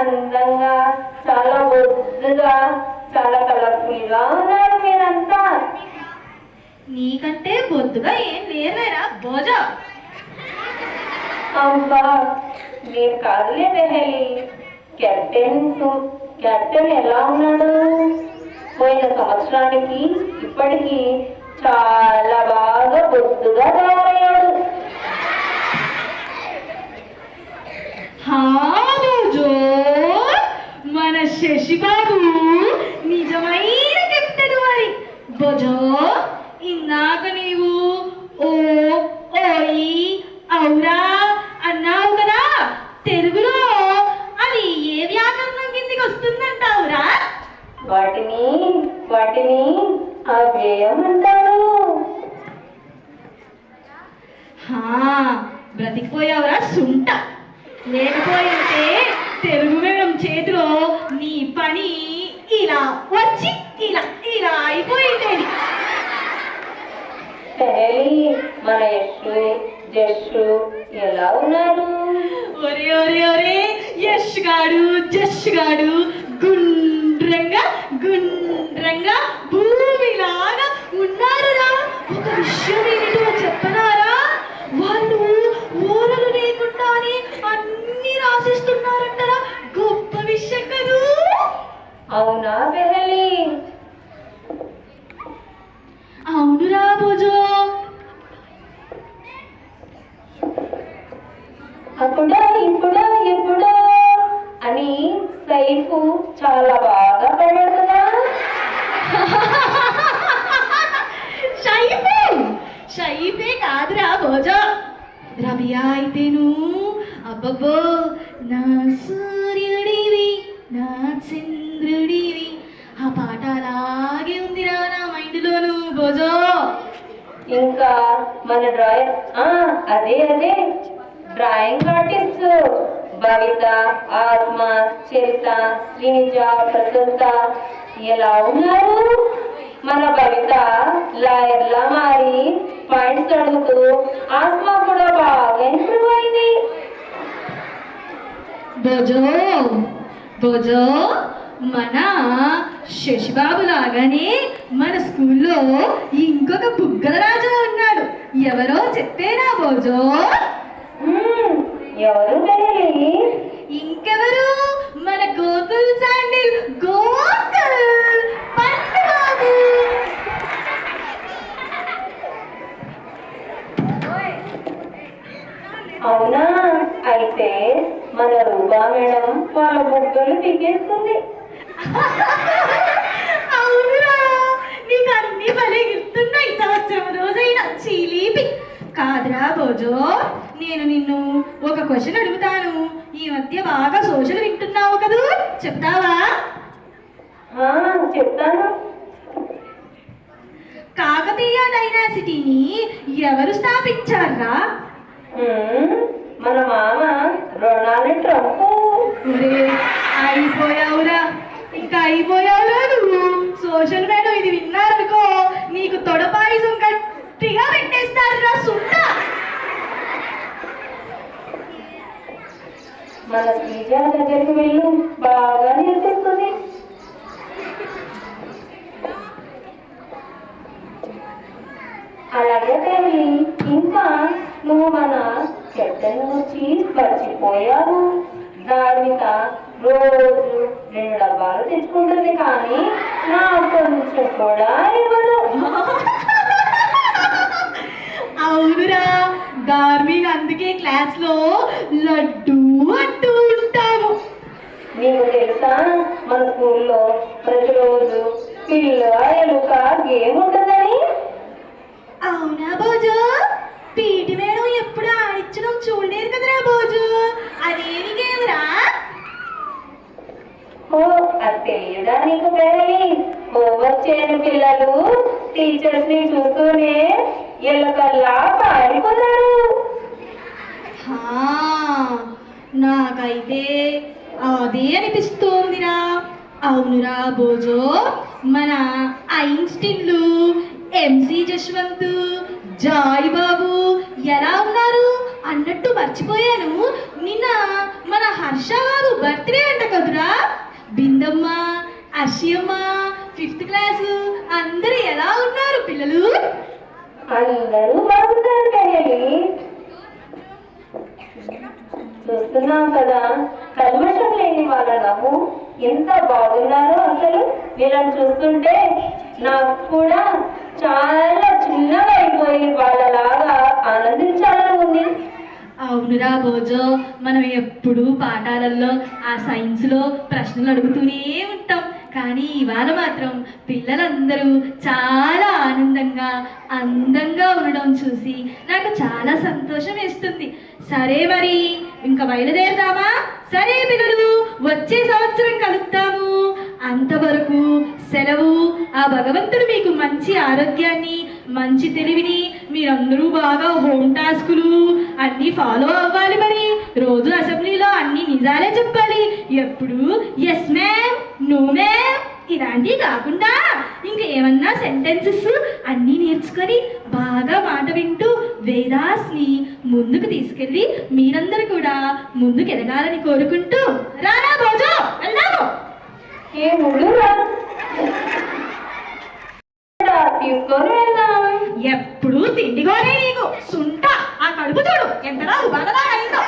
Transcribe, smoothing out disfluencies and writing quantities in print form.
అందంగా, చాలా బొద్దుగా, చాలా కలర్ఫుల్గా ఉన్నారు మీరంతా. నీకంటే బొద్దుగా ఏం లేవేరా భోజా. అబ్బా, నేను కాదులే బెహలి. కెప్టెన్ ఎలా ఉన్నాడు? పోయిన సంవత్సరానికి ఇప్పటికీ చాలా బాగా బొద్దుగా తయారయ్యాడు. భోజో, మన శశిబాబు నిజమైన కెప్టెన్ మరి. భోజో, ఇందాక నీవు ఓ ఓయి ఔరా అన్నావు కదా, తెలుగులో అది ఏ వ్యాకరణం కిందికి వస్తుందంటావురా? వాటిని అవ్యయం అంటారు. బ్రతికిపోయావురా సుంట. లేకపోయింటే తెలుగు మేడం చేతిలో నీ పని ఇలా వచ్చి ఇలా ఇలా అయిపోయింది. మన యశ్ జస్సు ఎలా ఉన్నారు? ఒరే ఒరే ఒరే, యశ్ గాడు జష్ గాడు గుండ్రంగా భూమిలాగా ఉన్నారురా. ఒక విషయం ఏమిటో చెప్పనారా, వాళ్ళు ఓలలు లేకుండానే అన్ని రాసిస్తున్నారంటారా. గొప్ప విషయం కదూ. అవునా బెహలి? అవునురా భోజో. అప్పుడా ఇప్పుడా ఎప్పుడో అని సైఫు చాలా బాగా పడుతున్నా. షైఫే కాదురా భోజో, రబియా అయితేను. అబ్బబ్బో, నా సూర్యుడివి నా చంద్రుడివి, ఆ పాట అలాగే ఉందిరా నా మైండ్లోను భోజో. ఇంకా మన అదే డ్రాయింగ్ ఆర్టిస్ట్ భవిత, ఆత్మ, చరిత, శ్రీనిజ, ప్రశస్త ఎలా ఉన్నారు? మన భవిత లాయర్లా మారి పాయింట్స్ అడుగుతూ, ఆత్మ కూడా బాగా ఇంప్రూవ్ అయింది. భోజో, మన శశిబాబు లాగానే మన స్కూల్లో ఇంకొక బుగ్గల రాజా ఉన్నాడు. ఎవరో చెప్పేనా భోజో? ఎవరు బెహలి? ఇంకెవరు, మన గోకుల్ శాండిల్ గోకుల్ పండుబాబు. అవునా? అయితే మన రూపా మేడం వాళ్ళ బుగ్గలు దిగేస్తుంది. అవునురా, నీకు అన్ని భలే గుర్తున్నాయి. సంవత్సరం రోజైనా చీలీపి కాదురా భోజో. నేను నిన్ను ఒక క్వశ్చన్ అడుగుతాను. ఈ మధ్య బాగా సోషల్ వింటున్నావు కదూ, చెప్తావా? చెప్తాను. కాకతీయ డైనాసిటీని ఎవరు స్థాపించారా? మన మామ రొనాల్డ్ ట్రంప్. అయిపోయావురా, ఇంకా అయిపోయావురా నువ్వు. సోషల్ మీడియా ఇది విన్నారనుకో, నీకు తొడపాయిసం గట్టిగా పెట్టేస్తారా సుంట. మన శ్రీజ దగ్గరికి వెళ్ళు, బాగా నేర్పిస్తుంది. అలాగే తల్లి, ఇంకా నువ్వు మన కెప్టెన్ నుంచి మర్చిపోయావు. దానిక రోజు 2 డబ్బాలు తెచ్చుకుంటుంది, కానీ నా కొంచెం కూడా ఇవ్వదు. అవునురా, ధార్మిక అందుకే క్లాస్ లో లడ్డు అంటూ ఉంటాము. నీకు తెలుసా, మన స్కూల్లో ప్రతిరోజు పిల్ల ఎలుక గేమ్ ఉంటుందని? అవునా భోజు? పీటి మేడం ఎప్పుడు ఆడించడం చూడలేదు కదరా భోజు. అదేమి గేమ్రా? అది తెలియదా నీకు బెహలి? హోంవర్క్ చేయని పిల్లలు టీచర్స్ ని చూస్తూనే ఎలుకల్లా పారిపోతారు. నాకైతే అదే అనిపిస్తోందిరా. అవునురా భోజో, మన ఐన్స్టీన్లు, ఎంసి జశ్వంత్, జాయ్ బాబు ఎలా ఉన్నారు అన్నట్టు మర్చిపోయాను. నిన్న మన హర్ష బాబు బర్త్డే అంట కదురా. బిందమ్మ, అర్షియమ్మ, 5th క్లాసు అందరూ ఎలా ఉన్నారు పిల్లలు? అందరూ బాగున్నారు కళ్యాణి. చూస్తున్నాం కదా, కల్మషం లేని వాళ్ళ నవ్వు ఎంత బాగున్నారో. అసలు వీళ్ళని చూస్తుంటే నాకు కూడా చాలా చిన్నగా అయిపోయి వాళ్ళలాగా ఆనందించాలని ఉంది. అవునురా భోజో, మనం ఎప్పుడు పాఠాలలో ఆ సైన్స్లో ప్రశ్నలు అడుగుతూనే ఉంటాం. కానీ ఇవాళ మాత్రం పిల్లలందరూ చాలా ఆనందంగా అందంగా ఉండడం చూసి నాకు చాలా సంతోషం వేస్తుంది. సరే మరి ఇంకా బయలుదేరదామా? సరే పిల్లలు, వచ్చే సంవత్సరం కలుద్దాము. అంతవరకు సెలవు. ఆ భగవంతుడు మీకు మంచి ఆరోగ్యాన్ని, మంచి తెలివిని, మీరందరూ బాగా హోమ్ టాస్కులు అన్నీ ఫాలో అవ్వాలి. మరి రోజు అసెంబ్లీలో అన్ని నిజాలే చెప్పాలి. ఎప్పుడు ఎస్ మ్యామ్, నో మ్యామ్ ఇలాంటివి కాకుండా ఇంకా ఏమన్నా సెంటెన్సెస్ అన్నీ నేర్చుకొని బాగా మాట వింటూ వేదాస్ని ముందుకు తీసుకెళ్ళి మీరందరూ కూడా ముందుకు ఎదగాలని కోరుకుంటూ రారా భోజో వెళ్దాము. ఏ ముళ్ళు తీసుకొని వెళ్దాం. ఎప్పుడు తిండిగోనే నీకు సుంట. ఆ కడుపు చూడు ఎంతలా ఉబాగలా అయిందో.